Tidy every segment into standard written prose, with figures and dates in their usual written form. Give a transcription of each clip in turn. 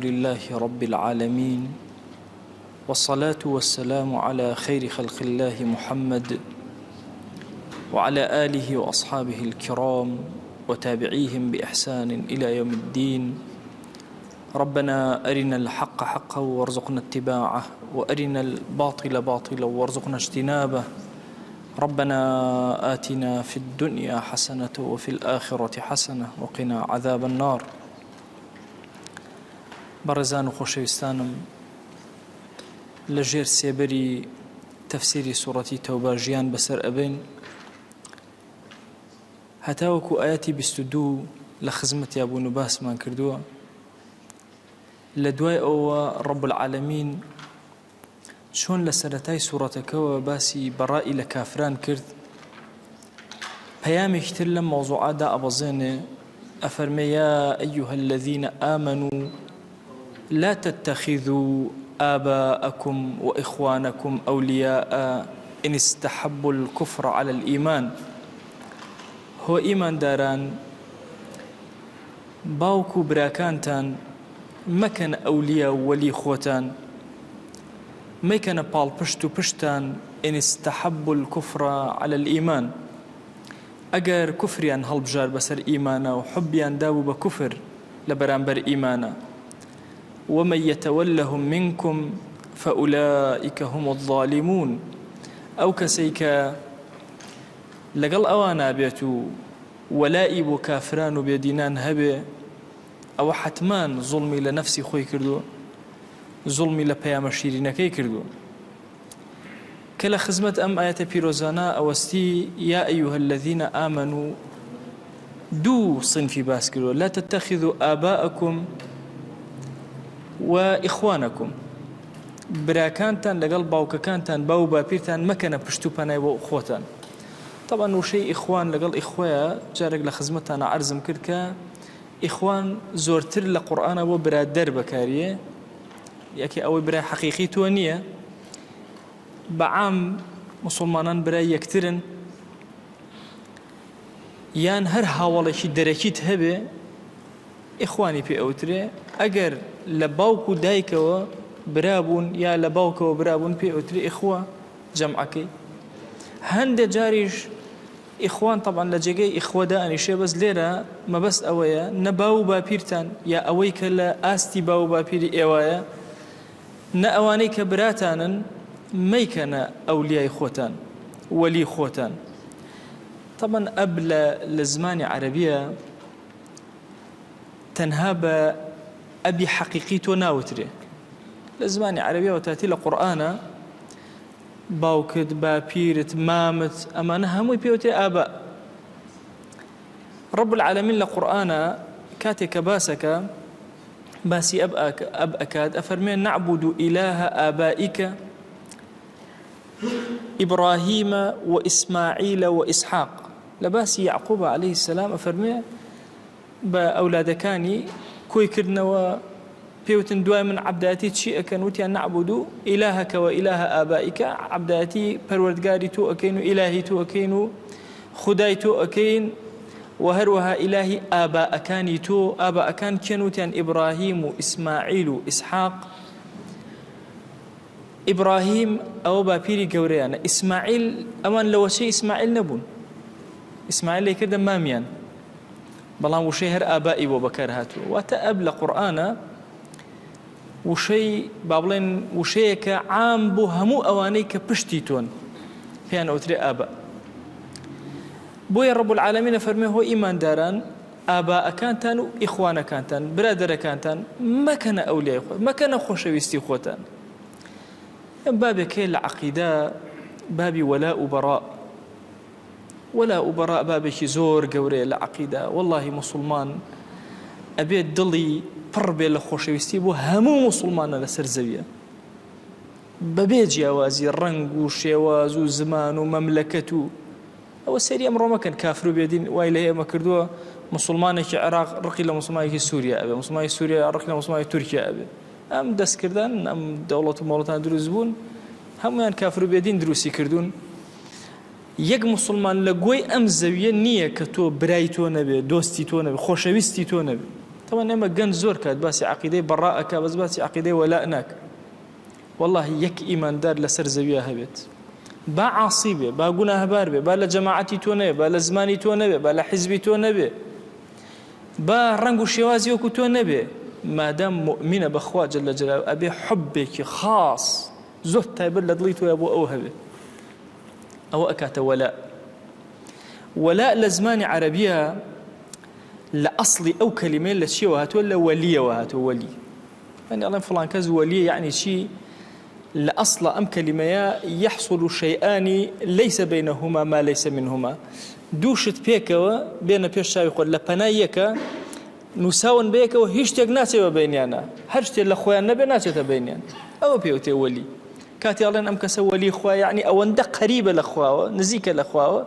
لله رب العالمين والصلاة والسلام على خير خلق الله محمد وعلى آله وأصحابه الكرام وتابعيهم بإحسان إلى يوم الدين. ربنا أرنا الحق حقا وارزقنا اتباعه وأرنا الباطل باطلا وارزقنا اجتنابه. ربنا آتنا في الدنيا حسنة وفي الآخرة حسنة وقنا عذاب النار. بەڕێزان و خۆشەویستانم، لەژێر سێبەری تەفسیری سوورەتی تەوبە ژیان بەسەر ئەبین هەتاوەکو ئاەتی 22 لە خزمەتیا بوون و باسمان کردووە. لە دوای ئەوە ڕەب العالەمین چۆن لە سەرەتای سوورەتەکەوە باسی بەڕای لە کافران کرد، پەیامێکی تر لەم مەوزوعادا ئەبەزێنێ. ئەفەرمێ یا ئەیها الذين آمنوا لا تتخذوا آباءكم وإخوانكم أولياء إن استحبوا الكفر على الإيمان. هو إيمان داران باوكو براكانتان مكان أولياء ولي خوتان مكان بال پشتو پشتان إن استحبوا الكفر على الإيمان. أجر كفريان هالبجار بسر إيمانا وحبيان داو بكفر لبرانبر إيمانا. ومن يتولهم منكم فأولئك هم الظالمون. أو كسيكا لقل أوانا بيتو ولائب كافران بيدينان هبه أو حتمان ظلمي لنفسي خوي كردو، ظلمي لبيام شيرينكي كردو. كلا خزمت أم آيات بيروزانا أوستي يا أيها الذين آمنوا دو صنفي باسكرو لا تتخذوا آباءكم وإخوانكم. براكانتان لقل باوكاكانتان باو بابيرتان مكان بشتو باناي وأخوتان. طبعا وشي إخوان لقل إخويا جارك لخزمتنا عرزم كركا إخوان زورتر لقرآن وبرا درب كاريه يكي أو برا حقيقي توانية بعام مسلمانان برا يكترن يان هر هاولشي دركيت هبه إخواني في أوتري أجر لباوكو دايكوا برابون يا لباوكو برابون في أوتري إخوة جمعكي هند جاريش إخوان. طبعا لجيجي إخوة داني شيء بس ليرة ما بس أويا نباو بابيرتان يا أويك لا أستي باو بابيري أويا نأوانيك براتانا ميكنا أولياء خوتان ولي خوتان. طبعا قبل لزمان عربية تنهاب أبي حقيقيتو ناوتري لزمان عربية وتأتي لقرآن باوكد بابيرت مامت أمانها مو بيوتي آباء. رب العالمين لقرآن كاتك باسك باسي أب أكاد أفرمين نعبد إله آبائك إبراهيم وإسماعيل وإسحاق. لباسي يعقوب عليه السلام أفرمين بأولادكاني كوي كردنا بيوتن دواي من عبداتي تشي أكن وتيان نعبدو إلهك وإله آبائك. عبداتي پروردگاري تو أكينو إلهي تو أكينو خداي تو أكين وهروها إلهي آباءكاني تو آباءكان كانوا تيان إبراهيم وإسماعيل وإسحاق. إبراهيم أو بابيري قوريانا إسماعيل أمان لو شيء إسماعيل نبون إسماعيل لي كده ماميان بلان وشي هر آبائي وبكر هاتو واتأب لقرآن وشي بابلين وشيك عام بو همو أوانيك بشتيتون فيان أوتري آباء. بويا رب العالمين فرميه هو إيمان داران آباء كانتان وإخوانا كانتان برادر كانتان ما كان أولياء ما كان خوشويستي خوتان. بابي كي العقيدة بابي ولاء براء ولاء براء بابي زور قوري العقيدة. والله مسلمان أبيت دلي پڕبێ لە خۆشەویستی بۆ هەموو مسلمانە لەسەر زەویە بەبێ جیاوازی ڕەنگ و شێواز و زمان و مەملەکەت و ئەوە سەری ئەمڕۆ مەکەن. کافر و بێدین وای لە ئێمە کردووە مسلمانێکی عێراق ڕقی لە مسلمانێکی سووریا ئەبێ، مسلمانی سووریا ڕقی لە مسلمانی تورکیا ئەبێ. ئەم دەستکردن ئەم دەوڵەت و مۆڵەتان دروست بوون هەمویان کافر و بێدین دروستی کردوون. یەک مسلمان لە گوێی ئەم زەویە نییە کە تۆ برای تۆ نەبێ، دۆستی تۆ نەبێ، خۆشەویستی تۆ نەبێ. طبعا ئێمە گەنج زۆر کات باسی عەقیدەی بەڕائەکە بەس باسی عەقیدەی وەلا ناکە. والله یەک ئیماندار لەسەر زەویە هەبێت با عاسی بێ، با گوناهبار بێ، با لە جەماعەتی تۆ نەبێ، با لە زمانی تۆ نەبێ، با لە حیزبی تۆ نەبێ، با ڕەنگ و شێوازی وەکو تۆ نەبێ، مادام مؤمنە بەخوا جەل جەلالوهو ئەبێ حوبێکی خاص زۆر تایبەت لە دڵی تۆیە بۆ ئەو هەبێ. ئەوە ئەکاتە وەلا. وەلا لە زمانی عەرەبیە لە ئەسڵی ئەو کەلیمەیە لە چیەوە هاتووە؟ لە وەلیەوە هاتووە. وەلی یعنی ئەڵێن فڵان کەس وەلیە، یعنی چی؟ لأصل أم كلمة يحصل شيئان ليس بينهما ما ليس منهما. دوشت بيكوا بين بيشاوي يقول لبنايك نساون بيك وهيشتك ناسي بينيانا هرشتي الأخوان نبي ناسي تبينيان أو بيوتي ولي كاتي الله أم كسولي أخوة يعني أو ندق قريبة الأخوة نزيك الأخوة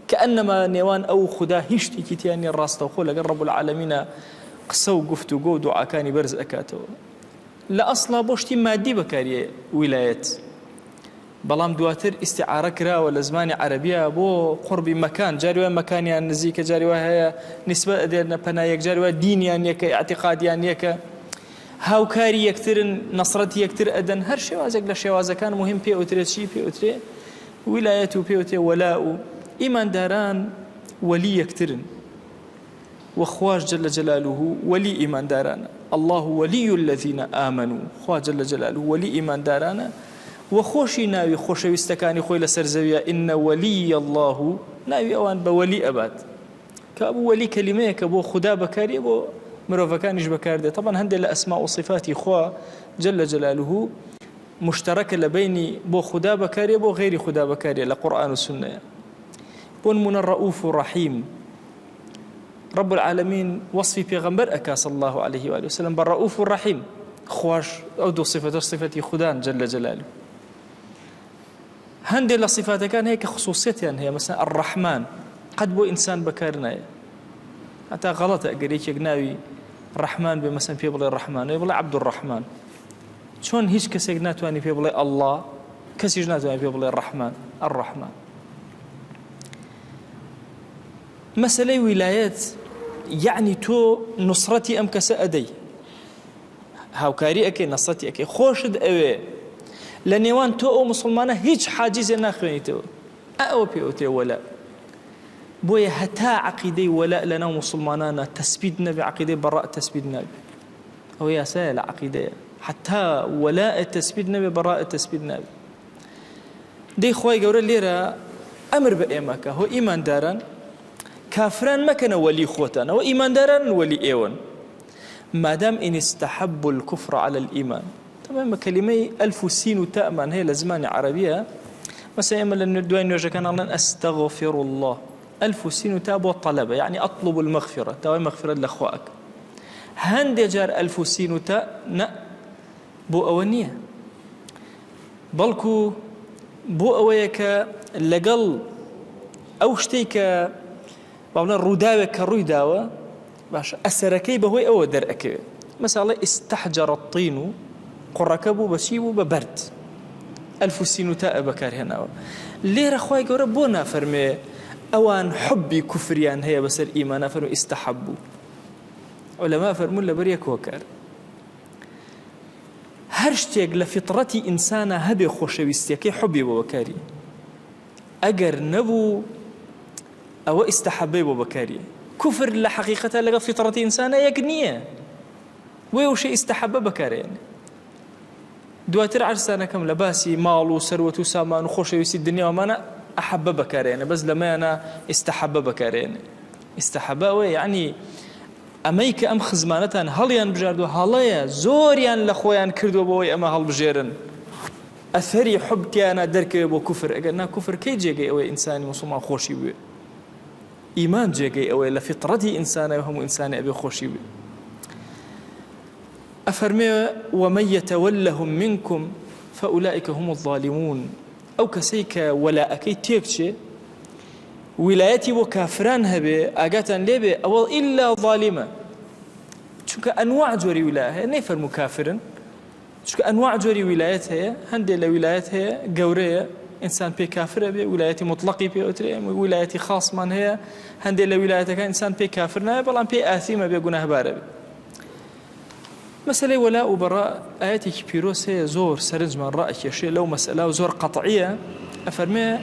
كأنما نيوان أو خدا هيشتي كتياني الراس توخول رب العالمين قصو قفتو قو دعا كاني برز أكاتو لا أصلا بوشتي مادي بكاري ولايات بلام دواتر استعارة كرا ولا زماني عربية بو قرب مكان جاري مكان يعني نزيك جاري وهي نسبة ديالنا بنايك جاري دين يعني يك اعتقاد يعني يك هاوكاري يكتر نصرتي يكتر أدن هر شيء وازك لشيء وازك كان مهم بي أوتري شيء بي أوتري ولايته بي أوتري ولاء إيمان داران ولي يكترن وخواج جل جلاله ولي إيمان دارانا الله ولي الذين آمنوا خواج جل جلاله ولي إيمان دارانا وخوشي ناوي خوشي ويستكاني خوي لسرزوية إن ولي الله ناوي أوان بولي أباد كأبو ولي كلمة كأبو خدا بكاري أبو مروفكانيش بكاردي. طبعا هندي لأسماء وصفاتي خوا جل جلاله مشتركة لبيني بو خدا بكاري أبو غير خدا بكاري لقرآن والسنة. بون من الرؤوف الرحيم رب العالمين وصفي بيغمبر أكا صلى الله عليه وآله وسلم بالرؤوف الرحيم خواش أو دو صفتي خدان جل جلاله. هندي لصفات كان هيك خصوصيتها يعني هي مثلا الرحمن قد بو إنسان بكارنا حتى غلط أقريك يقناوي الرحمن بمثلا في بلي الرحمن يبلي عبد الرحمن شون هيش كسيقناتواني في بلي الله كسيجناتواني في بلي الرحمن مسألة ولايات يعني تو نصرتي أم كسأدي هاوكاري أكي نصرتي أكي خوشد أوي لنيوان تو أو مسلمانة هيج حاجز ناخويني تو أو بيوتي ولا بويا هتا عقيدي ولا لنا مسلمانانا تثبيتنا بعقيدة براء تثبيتنا أو يا سائل عقيدة حتى ولاء تثبيتنا ببراء تثبيتنا دي خواي قورا ليرا أمر بإيماكا هو إيمان داران كافران ما كانوا ولي خوتنا وإيمان داران ولي إيوان ما دام إن استحبوا الكفر على الإيمان. طبعا كلمة ألف وسين وتأمن هي لزمان عربية مثلا إما لندوين يوجد كان الله أستغفر الله ألف وسين وتاب والطلبة يعني أطلب المغفرة تاوي مغفرة لأخوائك هندي جار ألف وسين وتاء بو أونية بلكو بو أويك لقل أو شتيك بابنا روداوة كرويداوة باش أسركي بهوي أو درأكي مثلا استحجر الطين قركبو بشيبو ببرد ألف وسين تاء بكار هنا ليه رخواي قورا بونا فرمي أوان حبي كفريان هي بس الإيمان فرمي استحبوا علماء فرمون لبريك وكار هرشتيق لفطرتي إنسانا هبي خوشويستيكي حبي بوكاري أجر نبو أو استحبي بوكاري كفر لحقيقة لقى فطرتي إنسانا يقنية ويوشي استحب بكاري يعني دواتر عرسانا كم لباسي مال وثروة وسامان وخوشويستي الدنيا وما أحب بكاري يعني بس لما أنا استحب بكاري يعني استحبا يعني أميك أم خزمانتان هليان بجاردو هليا زوريان لخويان كردو بوي أما هل بجيرن أثري حبتي أنا درك بو كفر أقلنا كفر كي جيجي أوي إنساني مسلمان خوشي بي إيمان جيجي أوي لفطرتي إنساني وهم إنساني أبي خوشي بي أفرمي ومن يتولهم منكم فأولئك هم الظالمون أو كسيك ولا أكي تيكشي ولايتي وكافران هبه أجاتن لبه أول إلا ظالمة شوك أنواع جوري ولاية نفر مكافرن شوك أنواع جوري ولايات هي هندي لولايات هي جورية إنسان بي كافر به ولايتي مطلقي بي أتري ولايتي خاص من هي هندي لولايات كان إنسان بي كافرنا بلان بي آثيمة بي جناه باربي مسألة ولاء وبراء آياتك بيروس هي زور سرنج من رأيك يا شيء لو مسألة وزور قطعية أفرمي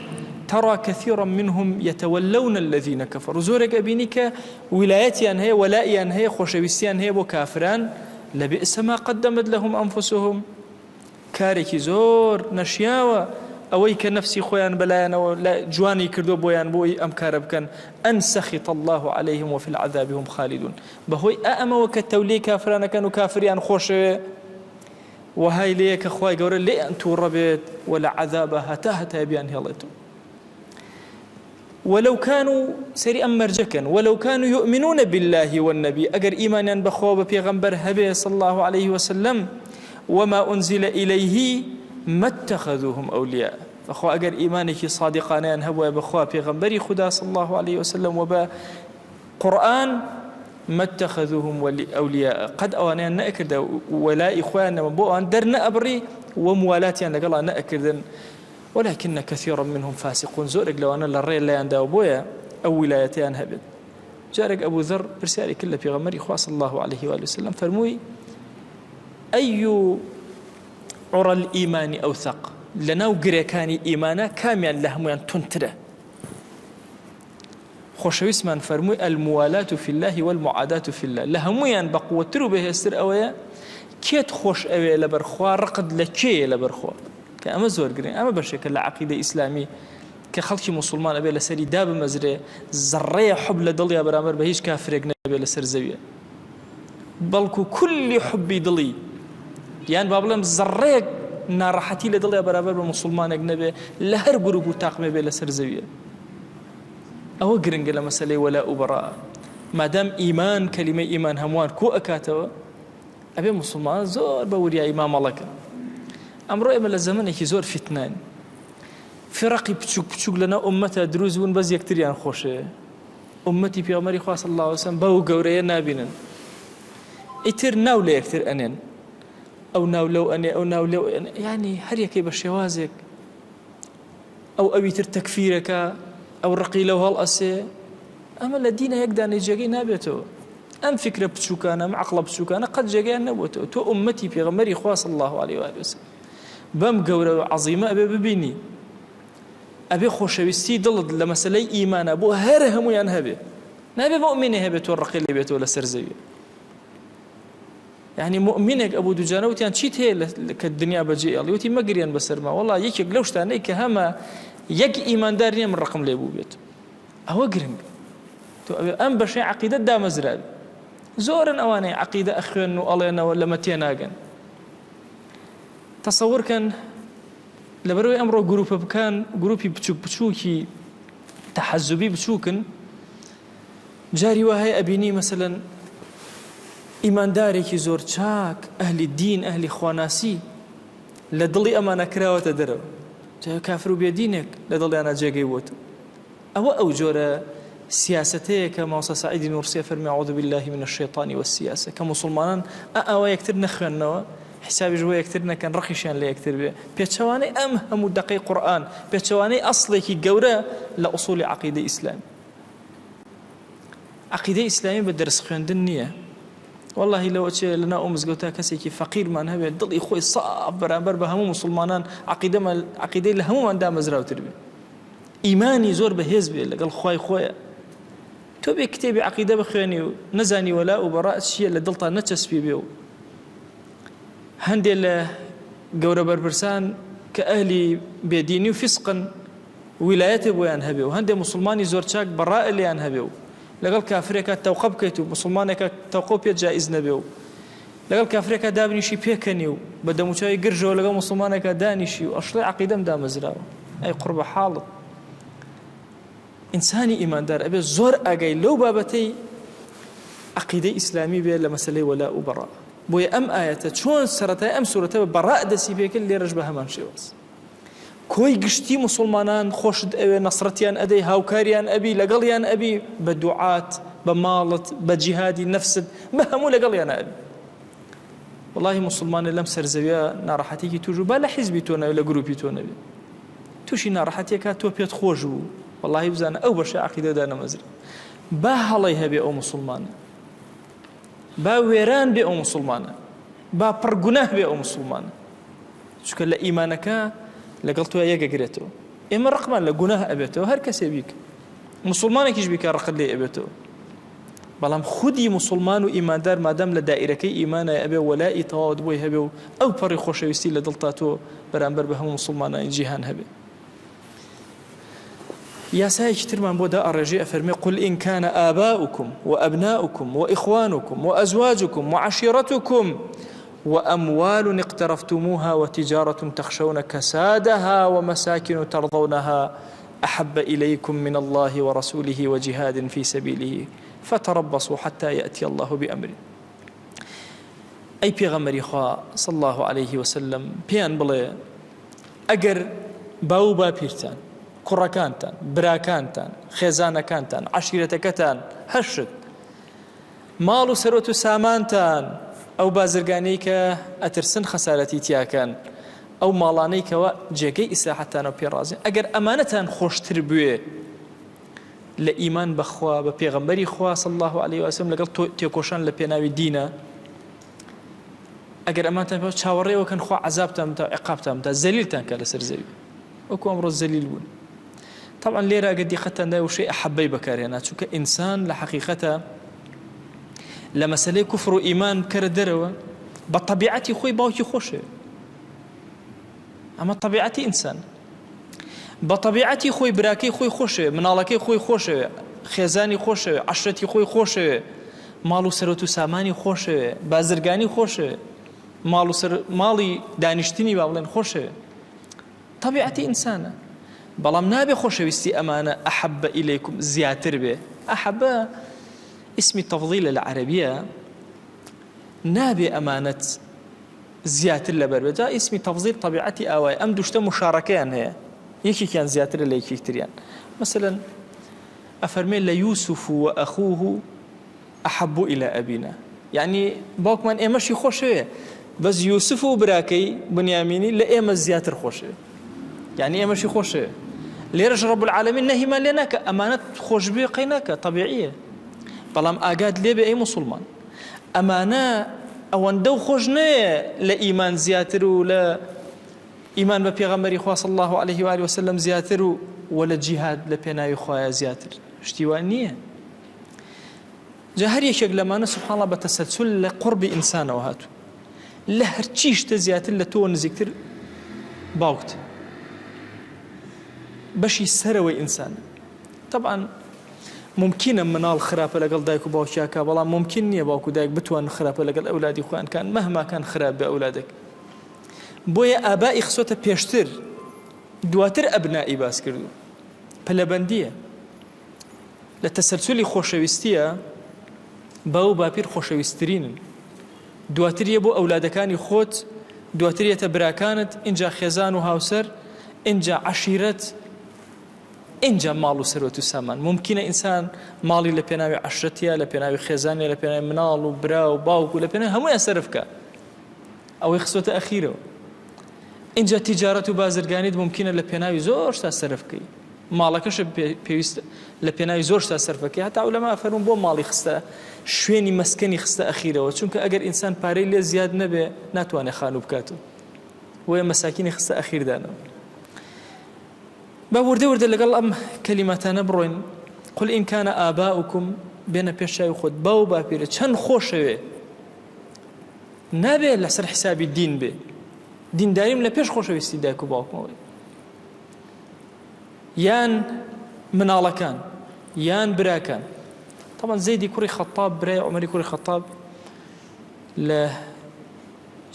ترى كثيرا منهم يتولون الذين كفروا زورك أبينك ولايتي أن هي ولائي أن هي خوشويستي أن هي بو كافران لبئس ما قدمت لهم أنفسهم كارێکی زۆر نەشیاوە ئەوەی کە نەفسی خۆیان بەلایەنەوە لە جوانی کردو بۆیان بۆی ئەم کارە بکەن ئەن سەخیط الله عليهم وفي العذاب هم خالدون بەهۆی ئەمەوە کە تەولێ کافرانەکەن و کافریان خۆشەوێ وهای لێیە کە خوای گەورە لێیان تووڕە بێت و لە عەذابە هەتا بیان هێڵێتەوە ولو كانوا سري أم مرجكا ولو كانوا يؤمنون بالله والنبي أجر إيمانا بخوا بيغمبر هبي صلى الله عليه وسلم وما أنزل إليه ما اتخذوهم أولياء فخوا أجر إيمانك صادقان هبوا بخوا بيغمبري خدا صلى الله عليه وسلم وبا قرآن ما اتخذوهم أولياء قد أوانا نأكد ولا إخواننا مبوء درنا أبري وموالاتي أن قال نأكد ولكن كثيرا منهم فاسقون زورك لو أنا للرئي لا ينداو بويا أو ولايتين هبد جارك أبو ذر برسالي كله في غمري خواه صلى الله عليه وآله وسلم فرموي أي عرى الإيمان أوثق لناو قريكاني إيمانا كاميا لهم تنتره خوشويس من فرموي الموالاة في الله والمعاداة في الله لهميان بقوة به يستر أويا كيت خوش أويا لبرخوا رقد لكي لبرخوا كأما زور قرين أما بشكل العقيدة إسلامي كخلق مسلمان أبي لسري داب مزري زرية حب لدليا برامر بهيش كافر أبي لسر زوية بلكو كل حب دلي يعني بابلم زرية نارحتي لدليا برامر بمسلمان أجنبي لهر جروب تاقم أبي لسر زوية أو قرين قال مسألة ولا أبراء ما دام إيمان كلمة إيمان هموان كو أكاتوا أبي مسلمان زور بوريا إمام الله ئەمڕۆ ئێمە لە زەمانێکی زۆر فتنان فرقی بچوک لەناو ئومەتە دروست بوون بەس یەکتریان خۆشەوێ ئومەتی پێغەمبەری خوا صلی الله علیه وسلم بەو گەورەیە نابینن ئیتر ناو لە یەکتر ئەنێن ئەو ناو لەو ئەنێ ئەو ناو لەو ئەنێ یعنی هەر یەکەی بە شێوازێک ئەو ئەویتر تەکفیرەکە ئەو ڕقی لەو هەڵ ئەسێ ئەمە لە دینە یەک دانەی جێگەی نابێتەوە ئەم فکرە بچووکانە ئەم عەقڵە بچووکانە قەت جێگەیان نەبووەتەوە تۆ ئومەتی پێغەمبەری خوا صلی الله علیه وآله وسلم بەم گەورە عەزیمە ئەبێ ببینی ئەبێ خۆشەویستی دڵت لە مەسەلەی ئیمانە بۆ هەر هەمویان هەبێ نابێ مؤمنێ هەبێت تۆ ڕقی لێ بێتەوە لەسەر زەویە یعنی مؤمنێک ئەبوو دووجانە وتیان چیت هەیە کە دنیا بەجێ ئەڵێ وتی مەگریان بەسەرما وەڵا یەکێک لەو شتانەی کە هەمە یەک ئیماندار نییە من ڕقم لێ بوو بێت ئەوە گرنگ تۆ ئەبێ ئەم بەشەی عەقیدەت دامەزرا زۆرن ئەوانەی عەقیدە ئەخوێن و ئەڵێنەوە لەمە تێناگەن تصور كان لبروي أمره جروب بكان جروبي بتشوكي تحزبي بتشوكن جاري وهاي أبيني مثلا إيمان داري كي زور شاك أهل الدين أهل خواناسي لدلي أمانة كراوة تدرو جاي كافروا بيدينك لدلي أنا جاي ووت أو جورا سياستي كما وصى سعيد نورسي فرمي أعوذ بالله من الشيطان والسياسة كمسلمان أو يكتر نخنوا حسابي جوه يكترنا كان رخيشان لي يكتر به بيتشواني هم دقيق قرآن بيتشواني أصلي كي جورا لأصول عقيدة إسلام عقيدة إسلامية بدرس خيندن نية والله لو أتشي لنا أمس قوتها كسي كي فقير ما نهبي ضل إخوي صعب برابر بهمو مسلمانان عقيدة لهمو من دام مزراو تربي إيماني زور بهز بي لقال خوي خويا تو بكتابي عقيدة بخواني نزاني ولا وبراء الشيء اللي ضلطها نتشس في بيو هندي لجورة بربرسان كأهلي بيديني وفسقا ولايته بويان هبيو هندي مسلماني زورتشاك براء اللي أن هبيو لقال كافريكا توقب كيتو مسلمانك توقب جائز نبيو لقال كافريكا دابني شي بيكنيو بدا مشاي قرجو لقال مسلمانك داني شي وأشلي عقيدة مدا مزراو أي قرب حالط إنساني إيمان دار أبي زور أجاي لو بابتي عقيدة إسلامي بها لمسألة ولاء وبراء بوي أم آيات شون سرتها أم سورتها براء دسي بيك اللي رجبها من شواز كوي قشتي مسلمانان خوشد أبي نصرتيان أدي هاوكاريان أبي لقليان أبي بدعات بمالت بجهادي نفسد بهمو لقليان أبي والله مسلمان لم سرزويا نارحتيكي توجو بالا حزبي تونا ولا جروبي تونا بي توشي نارحتيكا تو بيت خوجو والله بزانا أو بشي عقيدة دانا مزري با هلاي هبي أو مسلمان با ويران بي أو مسلمان با پڕگوناه بێ ئەو مسلمانە چونکە لە ئیمانەکە لەگەڵ تۆ یەکەگرێتەوە ئێمە ڕقمان لە گوناه ئەبێتەوە هەر کەسێ بیک مسلمانێکیش بیکە ڕقت لێ ئەبێتەوە بەڵام خودی مسلمان و ئیماندار مادەم لە دائیرەکەی ئیمانە ئەبێ وەلای تەواوت بۆی هەبێ و ئەو پەڕی خۆشەویستی لە دڵتا تۆ بەرامبەر بە هەموو مسلمانانی جیهان هەبێ یاسایەکی ترمان بۆ دا ئەڕێژێ ئەفەرمێ قل إن كان آباؤكم وأبناؤكم وإخوانكم وأزواجكم وعشيرتكم وأموال اقترفتموها وتجارة تخشون كسادها ومساكن ترضونها أحب إليكم من الله ورسوله وجهاد في سبيله فتربصوا حتى يأتي الله بأمره أي پیغمبری خوا صلى الله عليه وسلم پیان بڵێ ئەگەر باو باپیرتان کوڕەکانتان براکانتان خێزانەکانتان عەشیرەتەکەتان هەشت ماڵ و سەرۆت و سامانتان ئەو بازرگانەی کە ئەترسن خەسارەتی تیاکەن ئەو ماڵانەی کەوە جێگەی ئیسلاحەتانە و پێڕازین ئەگەر ئەمانەتان خۆشتر بوێ لە ئیمان بەخوا بە پێغەمبەری خوا صلی الله عليه وسلم لەگەڵ تێکۆشان لە پێناوی دینە ئەگەر ئەمانتان پێ چاوەڕێوەکەن خوا عەزابتان تا عقابتان تا زەلیلتان کە لەسەر زەوی وەکو ئەمڕۆ زەلیل بوون طبعا لێرە ئەگەر دیقەتان دای وشەی ئەحەبەی بەکارهێنا چونکە ئینسان لە حەقیقەتە لە مەسەلەی کوفر و ئیمان بکەرە دەرەوە بە طەبیعەتی خۆی باوکی خۆشێ ئەمە طەبیعەتی ئینسان بە طەبیعەتی خۆی براکەی خۆی خۆشێ مناڵەکەی خۆی خۆشێ خێزانی خۆشێ عەشرەتی خۆی خۆشێ ماڵ و سەرۆت و سامانی خۆشێ بازرگانی خۆشێ ماڵی دانیشتنی با بڵێن خۆشێ طەبیعەتی ئینسانە بەڵام نابێ خۆشەویستی ئەمانە ئەحەبە ئیلەیکم زیاتر بێ ئەحەبە اسمی تەفضیلە لە عەرەبیە نابێ ئەمانەت زیاتر لەبەر بێت جا اسمی تەفضیل طەبیعەتی ئاوایە ئەم دوشتە مشارەکەیان هەیە یەکێکیان زیاترە لە یەکێکتریان مثلا ئەفەرمێ لە یوسف و ئەخوه ئەحەبوا إلى ئەبینا یعنی باوکمان ئێمەشی خۆشەوێ بەس یوسف و براکەی بنیامینی لە ئێمە زیاتر خۆشەوێ یعنی ئێمەشی خۆشەوێ لێرەش رب العالمین نەهیمان لێ ناکە ئەمانەت خۆش بێ قەی ناکە طەبیعیە بەڵام ئاگات لێ بێ ئەی مسلمان ئەمانە ئەوەندە و خۆش نەیە لە ئیمان زیاتر و لە ئیمان بە پێغەمبەری خوا صلی الله عليه و آله وسلم زیاتر و ولا جیهاد لە پێناوی خوایە زیاتر شتیوان نییە جا هەر یەکێک لەمانە سبحان الله بە تەسەلسل لە قوربی ئینسانەوە هاتوو لە هەرچی شتە زیاتر لە تۆ نزیکتر باوکت بەشی سەرەوەی ئینسانە طبعا ممکنە مناڵ خراپە لەگەڵ دایک و باوکیاکە بەڵام ممکن نییە باوک و دایک بتوان خراپە لەگەڵ ئەولادی خۆیان کان مەهما کان خراپ بە ئەولادێک بۆیە ئابایی خسۆتە پێشتر دواتر ئەبنایی باس کردو پەلەبەندیە لە تەسەلسولی خۆشەویستیە باو و باپیر خۆشەویستترینن دواتریە بۆ ئەولادەکانی خۆت دواتریەتە براکانت اینجا خێزان و هاوسەر اینجا عەشیرەت اینجا ماڵ و سەرۆت و سامان ممکنە ئینسان ماڵی لە پێناوی عەشرەتیە لە پێناوی خێزانیە لە پێناوی مناڵ و برا و باوک و لە پێناوی هەموویان سەرف بکە ئەوەی خسۆتە ئەخیرەوە اینجا تیجارەت و بازرگانیت ممکنە لە پێناوی زۆر شتا سەرف بکەی ماڵەکەش پێویست لە پێناوی زۆر شتا سەرف بکەی هەتا عولەما فەرمون بۆ ماڵی خستە شوێنی مەسکەنی خستە ئەخیرەوە چونکە ئەگەر ئینسان پارەی لێ زیاد نەبێ ناتوانێت خانوو بکاتەوە وەیە مەساکینی خستە ئەخیردانەوە با وردە وردە لەگەڵ ئەم کەلیماتانە بڕۆین قل إن كان آباؤكم بێنە پێشاوی خۆت باو باپیرە چەند خۆشەوێ نابێ لەسەر حسابی دین بێ دینداریم لە پێش خۆشەویستی دایک و باوکمەوەی یان مناڵەکان یان براکان طبعا زەیدی کوڕی خەتاب برای عومەری کوڕی خەتاب لە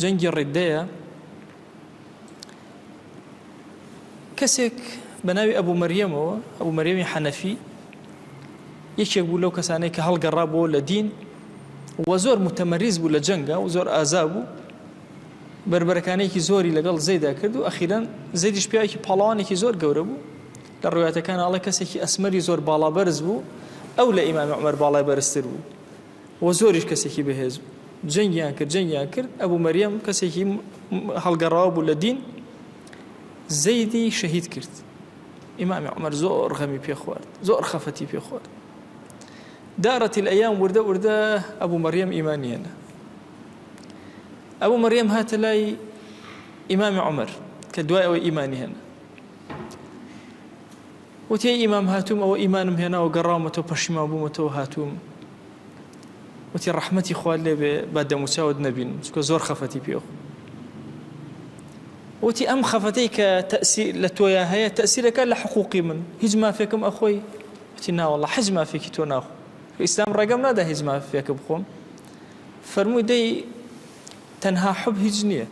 جەنگی ڕیدەیە کەسێک بەناوی ئەبوو مەریەمەوە ئەبوو مەریەمی حەنەفی یەکێک بوو لەو کەسانەی کە هەڵگەڕا بۆ لە دین و زۆر متەمەریز بوو لە جەنگە و زۆر ئازا بوو بربەرەکانێکی زۆری لەگەڵ زەیدا کرد و ئەخیرەن زەیدیش پیاوێکی پاڵەوانێکی زۆر گەورە بوو لە ڕوایەتەکان ئاڵێ کەسێکی ئەسمەری زۆر باڵا بەرز بوو ئەو لە ئیمامی عومەر باڵای بەرزتر بوو و زۆریش کەسێکی بەهێز بوو جەنگیان کرد ئەبوو مەریەم کەسێکی هەڵگەڕاوە بوو لە دین زەیدی شەهید کرد ئیمامی عومەر زۆر غەمی پێ خوارد زۆر خەفەتی پێ خوارد دارەتی الأيام وردە ئەبوو مەریەم ئیمانیەنە ئەبوو مەریەم هاتە لای ئیمامی عومەر کە دوای ئەوەی ئیمانی هێنا وتی ئیمام هاتووم ئەوە ئیمانم هێناوە گەڕاومەتەوە پەشیمان بوومەتەوە هاتووم وتی ڕەحمەتی خوا لێ بێ با دەموچاوت نەبینم چونکە زۆر خەفەتی پێ وتی ئەم خەفەتەی کە تەئسیر لە تۆیە هەیە تەئسیرەکە لە حقوقی من هیچ مافێکم ئەخۆی وتی ناوەڵڵا حەج مافێکی تۆ ناخۆ ئیسلام ڕێگەم نادا هیچ مافێکە بخۆم فەرمووی دەی تەنها حب هیچ نییە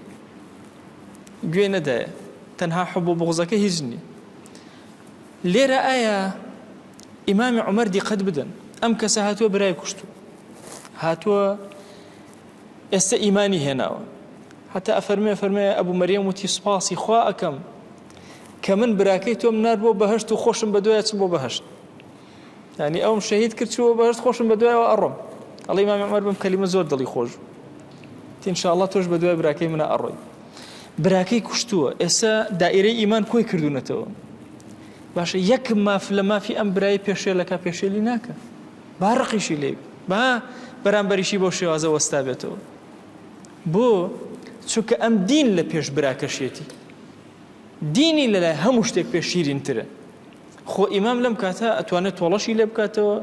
گوێ نەدایە تەنها حب و بغزەکە هیچ نییە لێرە ئایا ئیمامی عومەر دیقەت بدەن ئەم کەسە هاتووە برای کوشتووە هاتووە ئێستا ئیمانی هێناوە حتى ئەفەرمێ ئەبوو مەریەم وتی سوپاسی خوا ئەکەم کە من براکەی تۆم نار بۆ بەهەشت و خۆشم بە دوایە چم بۆ بەهەشت یعنی ئەوم شەهید کرد چووە بەهەشت خۆشم بە دوایەوە ئەڕۆم ئەڵێ ئیمامی عومەر بەم کەلیمە زۆر دڵی خۆش ئینشاءڵڵا تۆش بە دوای براکەی منە ئەڕۆی براکەی کوشتووە ئێستا دائیرەی ئیمان کۆی کردوونەتەوە باشە یەک ماف لە مافی ئەم برایی پێشێلەکە پێشێلی ناکە با ڕقیشی لێ با بەرامبەریشی بۆ شێوازە وەستا بێتەوە بۆ چونکە ئەم دین لە پێش براکەشێتی دینی لەلای هەموو شتێک پێش شیرینترە خۆ ئیمام لەم کاتە ئەتوانێت تۆڵەشی لێ بکاتەوە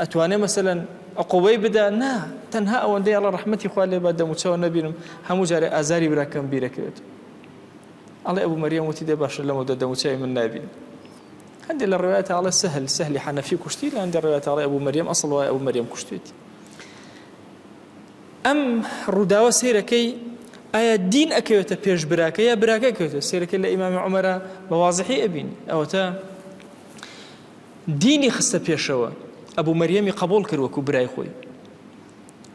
ئەتوانێت مەسەلەن عقوبەی بدا نا تەنها ئەوەندەی ئەڵە ڕەحمەتی خوا لێ با دەموچەوە نەبینم هەموو جارێ ئازاری براکەم بیرەکەوێت ئەڵێ ئەبوو مەریەم وتی دێ باشە لەمەوە دەموچەوی من نابین هەندێک لە ڕێوایەتە ئەڵێ سەهلی حەنەفی کوشتی لە هەندێک ڕێوایەتە ئەڵێ ئەبوو مەریەم ئەسڵ وایە ئەبوو مەریەم کوشتێتی ئەم ڕووداوە سیرەکەی ئایا دین ئەکەوێتە پێش براکە یا براکە ئەکەوێتە سیرەکەی لە ئیمامی عومەرە بە واضحی ئەبین ئەوەتە دینی خستە پێشەوە ئەبوو مەریەمی قبول کرد وەکو برای خۆی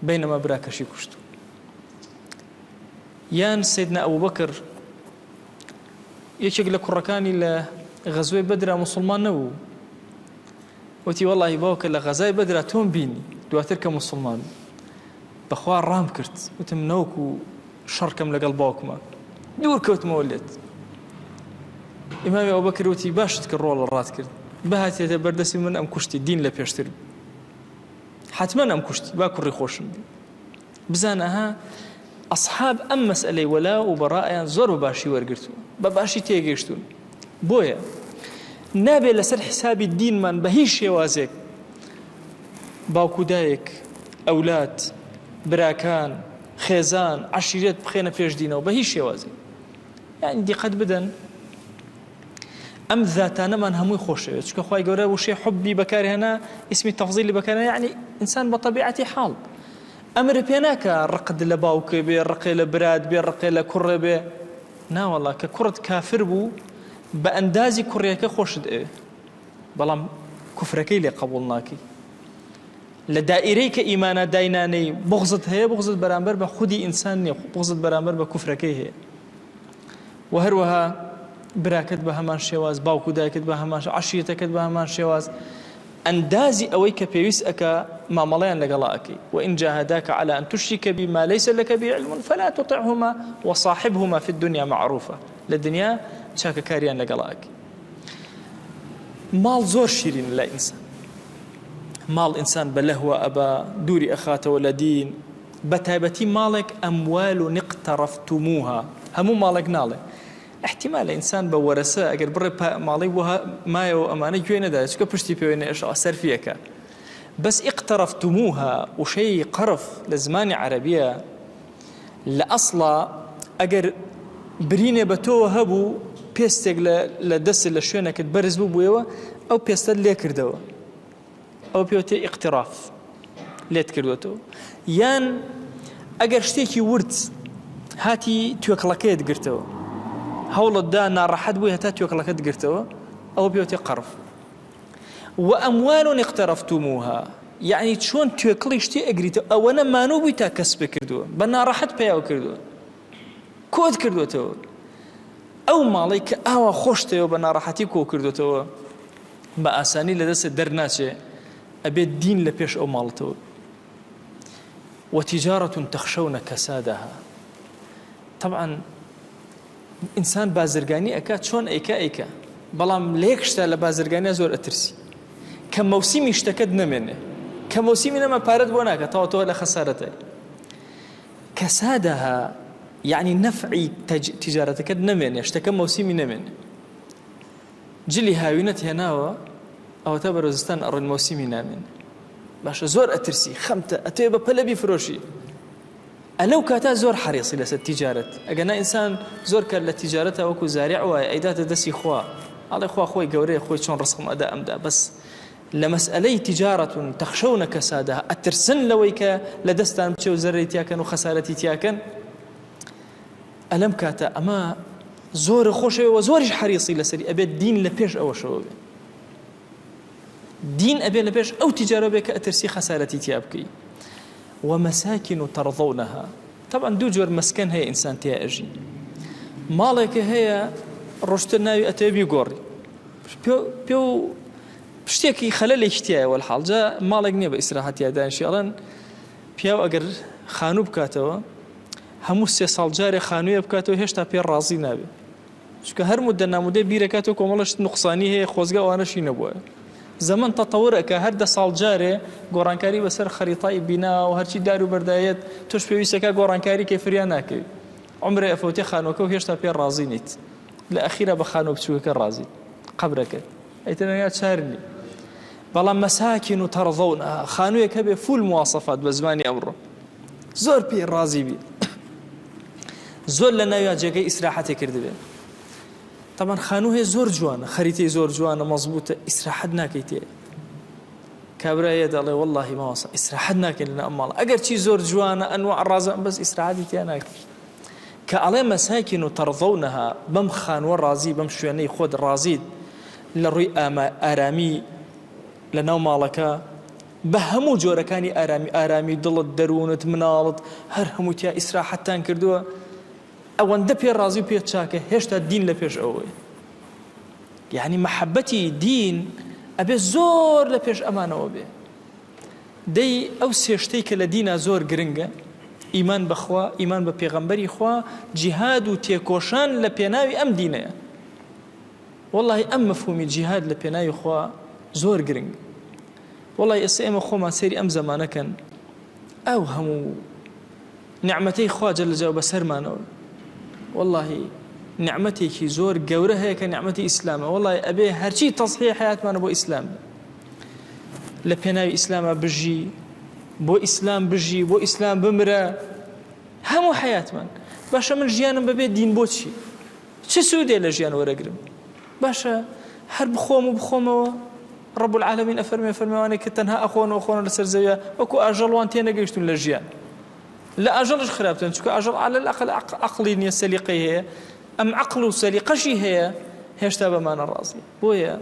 بەینەما براکەشی کوشت یان سیدنا ئەبوو بەکر یەکێک لە کوڕەکانی لە غەزوەی بەدرا موسڵمان نەبوو وتی وەڵڵاهی باوکە لە غەزای بەدرا تۆم بینی دواتر کە موسڵمان بەخوا ڕام کرد وتم نەوەکو شەڕکەم لەگەڵ باوکمە دوور کەوتمەوە لێت ئیمامی ئەبوو بەکر وتی باشت کە ڕۆڵە ڕات کرد بەهاتێتە بەردەستی من ئەم کوشتی دین لە پێشتر حتمما ئەم کوشتی با کوڕی خۆشم بی بزانە ها ئەصحاب ئەم مەسئلەی وەلا و بەڕائیان زۆر بە باشی وەرگرتووە بە باشی تێگەیشتون بۆیە نابێت لەسەر حسابی دینمان بە هیچ شێوازێک باوکودایەک ئەولاد براکان خێزان عەشیرەت بخێنە پێش دینەوە بە هیچ شێوازێک یعنی دیقەت بدەن ئەم ذاتانەمان هەمووی خۆشەوێت چونکە خوای گەورە وشەی حوبی بەکارهێنا ئیسمی تەفزیلی بەکارهێنا یعنی ئینسان بە طەبیعەتی حاڵ ئەمرە پێ ناکە ڕقت لە باوکێ بێ ڕقێ لە برات بێ ڕقێ لە کوڕێ بێ ناوەڵا کە کوڕت کافر بوو بە ئەندازی کوڕیەکە خۆشت ئەوێ بەڵام کوفرەکەی لێ قبوڵ ناکەی لە دائیرەی کە ئیمانە داینانەی بغزت هەیە بغزت بەرامبەر بە خودی ئینسان نییە بغزت بەرامبەر بە کوفرەکەی هەیە و هەروەها براکەت بە هەمان شێواز باوکو دایکت بە هەمان عەشیرەتەکەت بە هەمان شێواز ئەندازی ئەوەی کە پێویست ئەکا مامەڵەیان لەگەڵا ئەکەی وإن جاهداك على أن تشرك بي ما ليس لك به علم فلا تطعهما وصاحبهما في الدنيا معروفة للدنيا چاکەکاریان لەگەڵا ئەکەی ماڵ زۆر شیرین لە ئینسان ماڵ ئینسان بە لەهوە ئەبا دووری ئەخاتەوە لە دین بە تایبەتی ماڵێک ئەموال و نقتەرەفتموها هەموو ماڵێک ناڵێ احتیمالە ئینسان بە وەرەسە ئەگەر بڕێ ماڵی وها مایەوە ئەمانە گوێ نەدا چکە پشتی پێوێنێ ئەش سەرفیەکە بەس اقتەرەفتموها وشەی قەرف لە زمانی عەرەبیە لە ئەسڵا ئەگەر برینێ بە تۆوە هەبوو پێستێک لە دەست لە شوێنەکەت بەرز بوو بوویەوە ئەو پێستە لێ کردەوە ئەو پێوتێ اقتراف لێت کردوێتەوە یان ئەگەر شتێکی ورد هاتی توێکڵەکەیت گرتەوە هەوڵتدا ناڕەحەت بووی هەتا توێکڵەکەت گرتەوە ئەو پێوتێ قەرف و ئەموال اقتەرەفتموها یعنی چۆن توێکڵی شتێ ئەگریتەوە ئەوەنە مانوو بووی تا کەس پێ کردووە بە ناڕەحەت پێیاو کردووە کۆت کردوێتەوە ئەو ماڵی کە ئاوا خۆشتەوە بە ناڕەحەتی کۆ کردوێتەوە بە ئاسانی لە دەستێ دەرناچێ ئەبێت دین لە پێش ئەو ماڵتەوە وتجارة تخشون كسادها طبعا ئینسان بازرگانی ئەکات چۆن ئەیکا بەڵام لە یەک شتە لە بازرگانیە زۆر ئەترسی کە مەوسیمی شتەکەت نەمێنێ کە مەوسیمی نەما پارەت بۆ ناکە تاوەتەوە لە خەسارەتە كسادها يعني نفعي تجارتك نمين يشتكى موسمي نمين جلي هاوينت هناوە ئەوەتە بەرۆزستان ئەڕێن مۆسیمی نامێن باشە زۆر ئەترسی خەمتە ئەتێ بە پەلە بیفرۆشی ئەلەو کاتا زۆر حەریصی لەسەر تیجارەت ئەگەنا ئینسان زۆر کار لە تیجارەتە وەکو زاریع وایە ئەیداتە دەستی خوا ئەڵێ خوا خۆی گەورەیە خۆی چۆن ڕزقم ئەدا ئەمدا بەس لە مەسئلەی تیجارەتون تەخشەونە کەسادەها ئەترسن لەوەی کە لە دەستان بچێ و زەرەی تیاکەن و خەسارەتی تیاکەن ئەلەم کاتە ئەمە زۆر خۆشەوە زۆریش حەریصی لەسەری ئەبێت دین لە پێش ئەوەشەوە بێ دین ئەبێ لە پێش ئەو تیجارە بێ کە ئەترسی خەسارەتی تیا بکەی ومەساکن تەرضەونەها طبعا دوو جۆر مەسکەن هەیە ئینسان تیا ئەژی ماڵێکە هەیە ڕۆژتر ناوی ئەتەوێ بیگۆڕی پێ و شتێکی خەلەلێکی تایە وەڵحاڵجا ماڵێک نییە بە ئیسراحەتی دانیشی ئەڵێن پیاو ئەگەر خانوو بکاتەوە هەموو 3 ساڵ جارێ خانوویە بکاتەوە هێشتا پێ ڕازی نابێت چونکە هەر مودە نامودەی بیرەکاتەوە کۆمەڵەش نوقسانی هەیە خۆزگە ئەوانەشی نەبووە زەمن تەتەورەکە هەر 10 ساڵ جارێ گۆڕانکاری بەسەر خەریتای بینا و هەرچی دار و بەردایەت تۆش پێویستەکە گۆڕانکاری کێفریان ناکەوی عمرێ ئەفەوتێ خانووەکە و هێشتا پێ ڕازی نیت لە ئەخیرا بە خانوو بچووکەکە ڕازی قەبرەکە ئەیتەنەگات چارنی بەڵام مەساکن و تەرضەونەها خانوویەک هەبێ فول مواسەفات بە زمانی ئەمڕۆ زۆر پێی ڕازی بی زۆر لە ناویا جێگەی ئیسراحەتێ کردبێ طبعا خانوو هەیە زۆر جوانە خەریتەی زۆر جوانە مەزبوطە ئیسراحەت ناکەی تێ کابرایە دەڵێ وەڵڵاهی ماوەسە ئیسراحەت ناکەی لە ئەم ماڵە ئەگەر چی زۆر جوانە ئەنواع ڕازە بەس ئیسراحەتی تیا ناکەی کە ئەڵێ مەساکن و تەرضەونەها بەم خانووە ڕازی بەم شوێنەی خۆت ڕازیت لە ڕووی ئارامی لە ناو ماڵەکە بە هەموو جۆرەکانی ئارامی دڵت دەروونت مناڵت هەر هەموو تیا ئیسراحەتتان کردووە ئەوەندە پێ ڕازی و پێ چاکە هێشتا دین لە پێش ئەوەی یعنی مەحەبەتی دین ئەبێ زۆر لە پێش ئەمانەوە بێ دەی ئەو سێشتەی کە لە دینە زۆر گرنگە ئیمان بەخوا ئیمان بە پێغەمبەری خوا جیهاد و تێکۆشان لە پێناوی ئەم دینەیە وەڵڵاهی ئەم مەفهومی جیهاد لە پێناوی خوا زۆر گرنگ وەڵڵاهی ئێستا ئێمە خۆمان سەیری ئەم زەمانەکەن ئەو هەموو نعمەتەی خوا جەل جەلاوە بەسەرمانەوە والله نعمتێکی زۆر گەورە هەیە کە نعمەتی ئیسلامە والله ئەبێ هەرچی تەصحیح حیاتمانە بۆ ئیسلام لە پێناوی ئیسلامە بژی بۆ ئیسلام بژی بۆ ئیسلام بمرە هەموو حیاتمان باشە من ژیانم بەبێ دین بۆ چی سوودێ لە ژیان وەرەگرم باشە هەر بخۆمەوە رب العالمین ئەفەرمێوانێک کە تەنها ئەخۆنەوە لەسەر زەویە وەکو ئاژەڵوان تێنەگەیشتون لە ژیان لا ئاژەڵش خراپترن چونکە ئاژەڵ على الأقل عقلی نییە سەلیقەی هەیە ئەم عقل و سەلیقەشی هەیە هێشتا بەمانە ڕازی بۆیە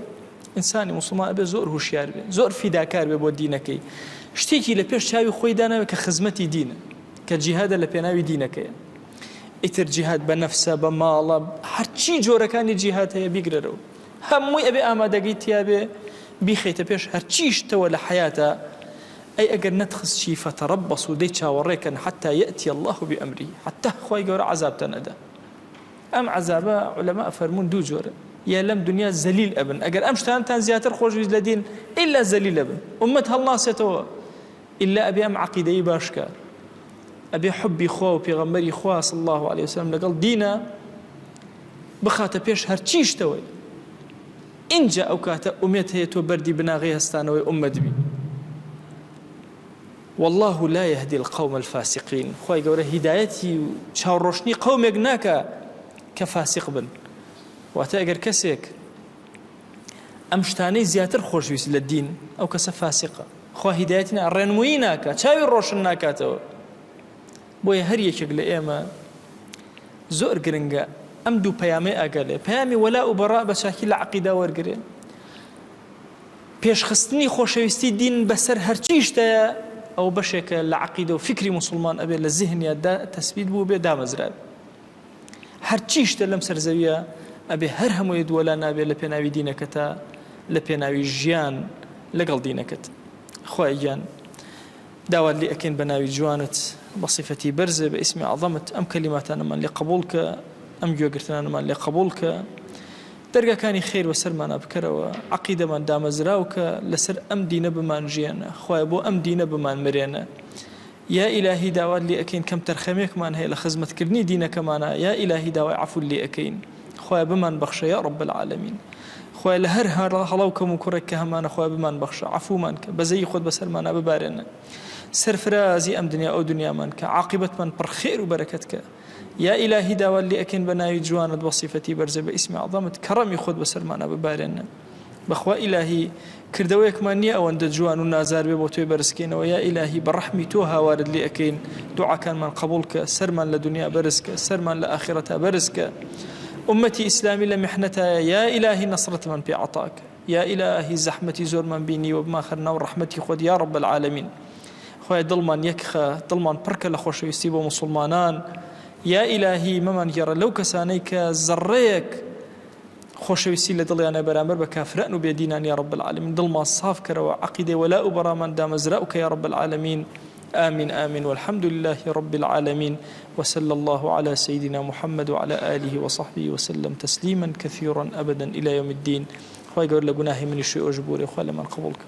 ئینسانی موسڵمان ئەبێ زۆر هوشیار بێ زۆر فیداکار بێ بۆ دینەکەی شتێکی لە پێش چاوی خۆی داناوێ کە خزمەتی دینە کە جیهادە لە پێناوی دینەکەیە ئیتر جیهاد بە نەفسە بە ماڵە هەرچی جۆرەکانی جیهاد هەیە بیگرەرەوە هەمووی ئەبێ ئامادەگەی تیا بێ بیخەیتە پێش هەرچی شتەوە لە حیاتە أي أجر نتخذ شيء فتربصوا دي شاوريكن حتى يأتي الله بأمره حتى خوي جور عذاب تنادى أم عذاب علماء فرمون دو جور يا لم دنيا زليل ابن أجر أمش تان زياتر خوش لدين إلا زليل ابن أمتها الله ستوا إلا أبي أم عقيدة باشكا أبي حبي خوا وبيغمري خوا صلى الله عليه وسلم لقال دينا بخاطر بيش هرتشيش توي إن جاء أوكاتا أميت هي توبردي بناغي هستانوي أمد بي والله لا يهدي القوم الفاسقين خوي جورا هدايتي شاورشني قوم يجناك كفاسق بن واتأجر كسيك أمشتاني زياتر خوشويس للدين أو كسفاسقة خو هدايتنا الرنمويناك شاوي الروشناكاتو بوي هري شغل إيما زور جرنجا أمدو بيامي أقله بيامي ولا أبراء بشاكل عقيدة ورجري بيش خستني خوشويستي دين بسر هرچيش تا أو بشك العقيدة وفكري مسلمان أبي للذهن يدا تثبيت بو بدا مزراب هرچيش تلم سرزوية أبي هرهم ويدولا نابي لبناوي دينك تا لبناوي جيان لقل دينك خوايجان داود لي أكين بناوي جوانت بصفتي برزة باسم عظمت أم كلمات أنا من لقبولك أم جوجرتنا أنا من لقبولك درجة كاني خير وسر ما نبكره وعقيدة من دام زراوك لسر أم دينا بمان جينا خواه بو أم دينا بمان مرينا يا إلهي داوات لي أكين كم ترخميك من هي لخزمة كرني دينك معنا يا إلهي داوات عفو لي أكين خويا بمن بخش يا رب العالمين خويا لهر هلاوكم وكرك همانا خويا بمن بخش عفو منك بزي خود بسر مانا ببارنا سرفرازي أم دنيا أو دنيا منك عاقبة من برخير وبركتك يا إلهي داوات لي أكين بناي جواند وصفتي برزة باسم عظمة كرمي خود بسر مانا ببارنا بخوا إلهي کردەوەیەک مان نییە ئەوەندە جوان و نازار بێ بۆ تۆی بەرزکەینەوە یا ئیلاهی بەڕەحمی تۆ هاوارد لێ ئەەکەین دوعاکانمان قبول کە سەرمان لە دنیا بەرزکە سەرمان لە ئاخرەتە بەرزکە ئومەتی ئیسلامی لە میحنەتایە یا ئیلاهی نەسرەتمان پێ عەتاکە یا ئیلاهی زەحمەتی زۆرمان بینیوە بماخەرنە و ڕەحمەتی خۆت یا رب العالمین خۆی دڵمان یەکخە دڵمان پڕکە لە خۆشەویستی بۆ موسڵمانان یا ئیلاهی مەمان گێڕە لەو کەسانەی کە زەڕەیەک خۆشەویستی لە دڵیانە بەرامبەر بە کافران و بێدینان یا رب العالمین دڵمان صاف کەرەوە عەقیدەی وەلا و بەڕامان دامەزراوکە یا رب العالمین آمين آمين والحمد لله رب العالمين وصلى الله على سيدنا محمد وعلى آله وصحبه وسلم تسليما كثيرا أبدا إلى يوم الدين خوي قول لقناهي من الشيء أجبوري خوي لمن قبولك